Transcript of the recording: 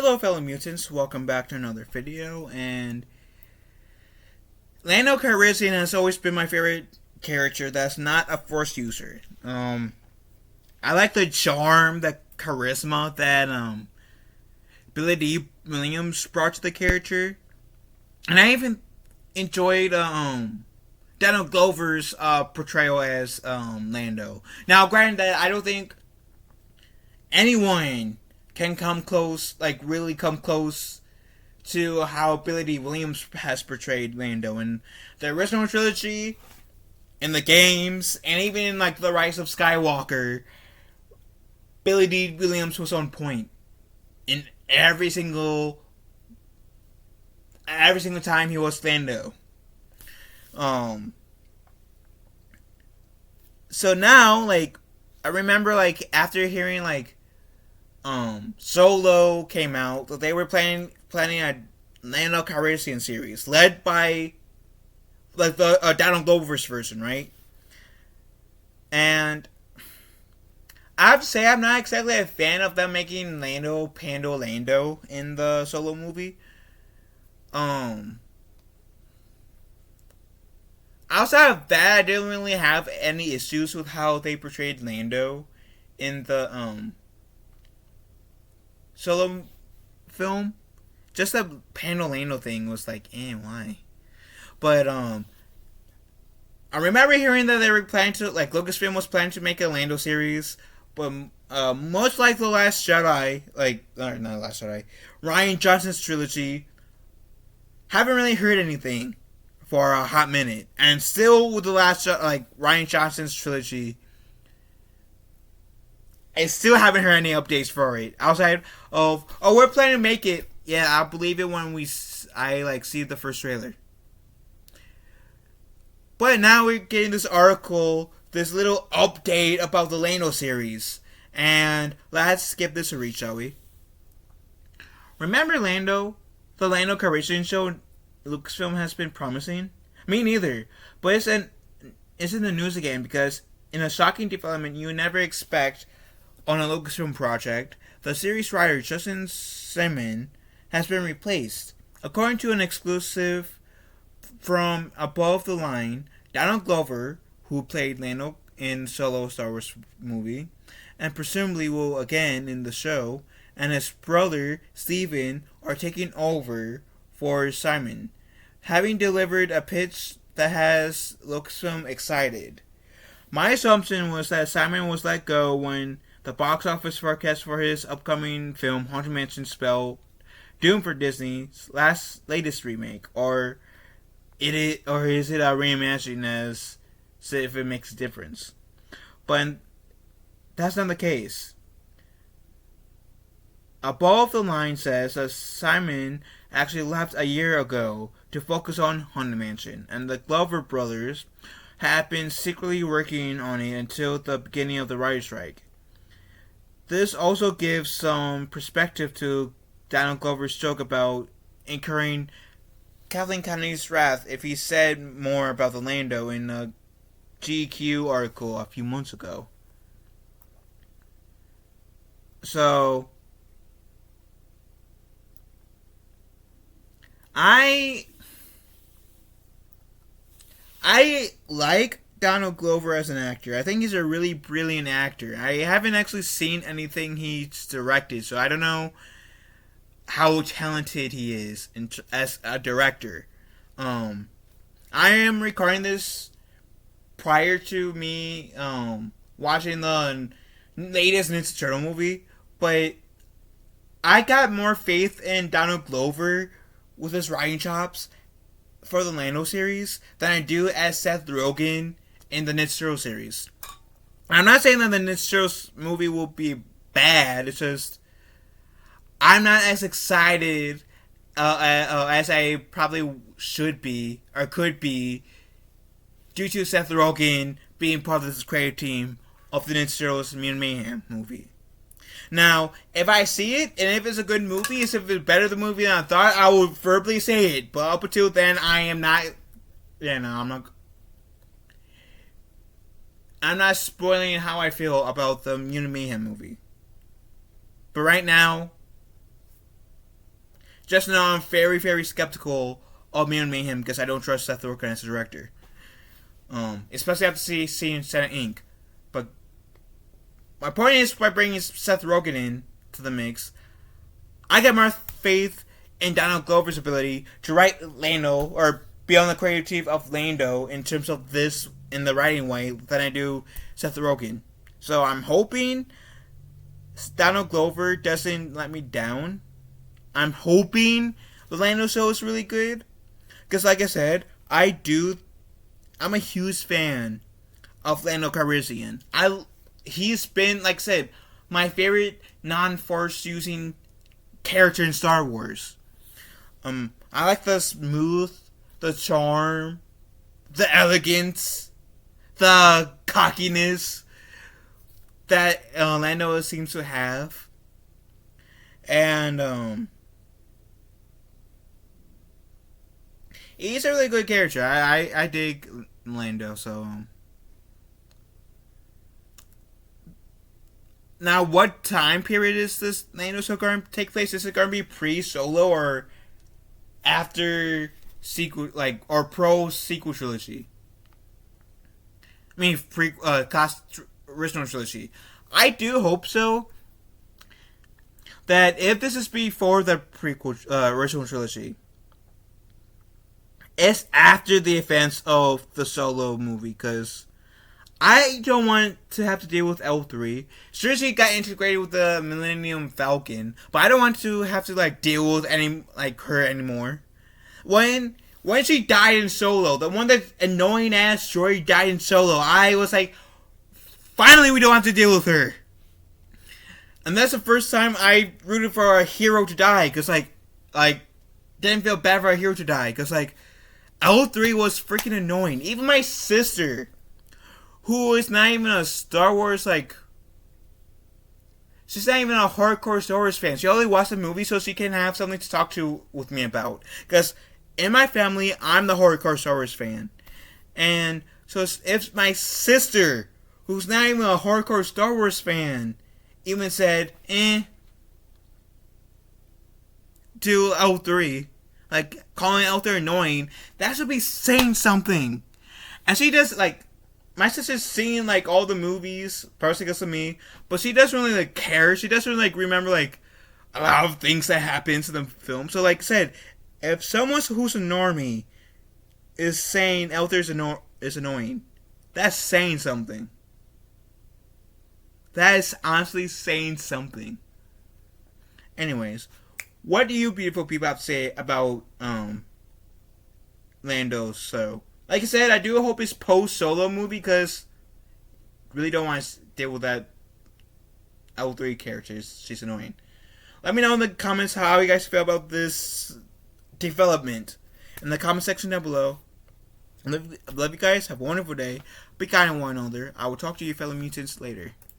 Hello fellow mutants, welcome back to another video, and Lando Calrissian has always been my favorite character that's not a Force user. I like the charm, the charisma that Billie Dee Williams brought to the character, and I even enjoyed Donald Glover's portrayal as Lando. Now, granted that I don't think anyone can come close, like really come close to how Billie Dee Williams has portrayed Lando in the original trilogy, in the games, and even in like The Rise of Skywalker. Billie Dee Williams was on point in every single time he was Lando. So now, like, I remember, like, after hearing, like, Solo came out, they were planning a Lando Calrissian series, led by, like, the Donald Glover's version, right? And I have to say, I'm not exactly a fan of them making Lando Pando Lando in the Solo movie. Outside of that, I didn't really have any issues with how they portrayed Lando in the Solo film. Just the Pando Lando thing was like, why? But I remember hearing that they were planning to, like, Lucasfilm was planning to make a Lando series, but much like The Last Jedi, not Last Jedi, Rian Johnson's trilogy, haven't really heard anything for a hot minute. And still with the last, Rian Johnson's trilogy, I still haven't heard any updates for it. Outside of, we're planning to make it. Yeah, I'll believe it when I see the first trailer. But now we're getting this article, this little update about the Lando series. And let's give this a read, shall we? Remember Lando? The Lando Calrissian show Lucasfilm has been promising? Me neither. But it's in the news again because in a shocking development you never expect on a Lucasfilm project, the series writer Justin Simon has been replaced. According to an exclusive from Above the Line, Donald Glover, who played Lando in Solo Star Wars movie, and presumably will again in the show, and his brother Steven are taking over for Simon, having delivered a pitch that has Lucasfilm excited. My assumption was that Simon was let go when the box office forecast for his upcoming film Haunted Mansion spelled doom for Disney's latest remake, or is it a reimagining as see if it makes a difference. But that's not the case. Above the Line says that Simon actually left a year ago to focus on Haunted Mansion, and the Glover brothers had been secretly working on it until the beginning of the writer's strike. This also gives some perspective to Donald Glover's joke about incurring Kathleen Kennedy's wrath if he said more about the Lando in a GQ article a few months ago. So, I like Donald Glover as an actor. I think he's a really brilliant actor. I haven't actually seen anything he's directed, so I don't know how talented he is as a director. I am recording this prior to me watching the latest Ninja Turtle movie, but I got more faith in Donald Glover with his writing chops for the Lando series than I do as Seth Rogen in the Ninja Turtle series. I'm not saying that the Ninja Turtles movie will be bad, it's just I'm not as excited as I probably should be or could be due to Seth Rogen being part of this creative team of the Ninja Turtles Mutant Mayhem movie. Now, if I see it, and if it's a good movie, if it's better than the movie than I thought, I will verbally say it. But up until then, I am not, I'm not spoiling how I feel about the Mutant Mayhem movie. But right now, Just now, I'm very, very skeptical of Man Mayhem because I don't trust Seth Rogen as a director. Especially after seeing Senate Inc. But my point is, by bringing Seth Rogen in to the mix, I get more faith in Donald Glover's ability to write Lando, or be on the creative team of Lando in terms of this in the writing way than I do Seth Rogen. So I'm hoping Donald Glover doesn't let me down. I'm hoping the Lando Show is really good. Because like I said, I'm a huge fan of Lando Calrissian. He's been, like I said, my favorite non-force using character in Star Wars. I like the smooth, the charm, the elegance, the cockiness that Lando seems to have. And he's a really good character. I dig Lando, so now what time period is this Lando show going to take place? Is it going to be pre-Solo or after sequel, like, or pro sequel trilogy? I mean, original trilogy. I do hope so. That if this is before the prequel original trilogy, it's after the events of the Solo movie, because I don't want to have to deal with L3. Sure, she got integrated with the Millennium Falcon, but I don't want to have to deal with her anymore. When she died in Solo, the one that annoying ass droid died in Solo, I was like, finally we don't have to deal with her. And that's the first time I rooted for a hero to die, because didn't feel bad for a hero to die, because L3 was freaking annoying. Even my sister, who is not even a Star Wars, she's not even a hardcore Star Wars fan. She only watched the movie so she can have something to talk to with me about. Because in my family, I'm the hardcore Star Wars fan. And so if my sister, who's not even a hardcore Star Wars fan, even said, to L3, calling L3 annoying, that should be saying something. And she does, my sister's seen, all the movies, partially because of me, but she doesn't really, care. She doesn't really, remember, a lot of things that happens in the film. So, like I said, if someone who's a normie is saying L3 is annoying, that's saying something. That is honestly saying something. Anyways, what do you beautiful people have to say about Lando? So, like I said, I do hope it's post-Solo movie, because really don't want to deal with that L3 character. She's annoying. Let me know in the comments how you guys feel about this development in the comment section down below. I love you guys. Have a wonderful day. Be kind to one another. I will talk to you fellow mutants later.